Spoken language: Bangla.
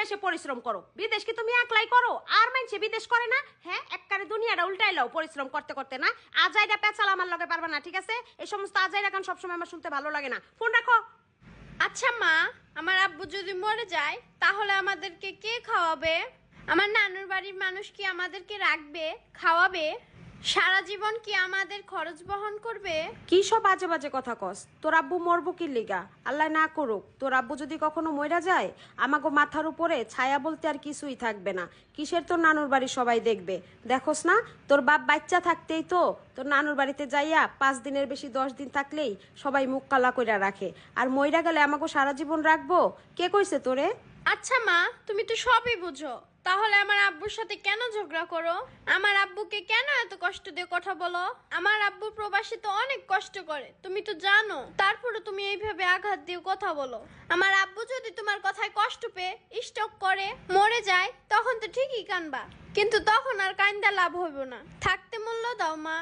বিদেশে পরিশ্রম করো। বিদেশ কি তুমি একলাই করো? আর মানছে বিদেশ করে না? হ্যাঁ, একবারে দুনিয়াটা উল্টাই লও পরিশ্রম করতে করতে না। আজাইরা পেঁচাল আমার লগে পারবা না, ঠিক আছে? এই সমস্ত আজাইরা গান সবসময় আমার শুনতে ভালো লাগে না। ফোন রাখো। আচ্ছা মা, আমার আব্বু যদি মরে যায় তাহলে আমাদেরকে কে খাওয়াবে? আমার নানুর বাড়ির মানুষ কি আমাদেরকে রাখবে, খাওয়াবে? সারা জীবন কি আমাদের খরচ বহন করবে? কি সব বাজে বাজে কথা কস? তোর আব্বু মরবো কি লিগা? আল্লাহ না করুক। তোর আব্বু যদি কখনো মইরা যায়, আমাগো মাথার উপরে ছায়া বলতে আর কিছুই থাকবে না। কিসের তোর নানুর বাড়ি সবাই দেখবে? দেখোস না, তোর বাপ বাচ্চা থাকতেই তো তোর নানুর বাড়িতে যাইয়া 5 দিনের বেশি 10 দিন থাকলেই সবাই মুখ কালা কইরা রাখে। আর মইরা গেলে আমাগো সারা জীবন রাখবো? কে কইছে তোরে? আচ্ছা মা, তুমি তো সবই বুঝো, তাহলে আমার আব্বুর সাথে কেন ঝগড়া করো? আমার আব্বুকে কেন এত কষ্ট দিয়ে কথা বলো? আমার আব্বু প্রবাসী তো অনেক কষ্ট করে, তুমি তো জানো। তারপরে তুমি এইভাবে আঘাত দিয়ে কথা বলো। আমার আব্বু যদি তোমার কথায় কষ্ট পেয়ে স্ট্রোক করে মরে যায়, তখন তো ঠিকই কানবা, কিন্তু তখন আর কান্দা লাভ হইব না। থাকতে মূল্য দাও মা।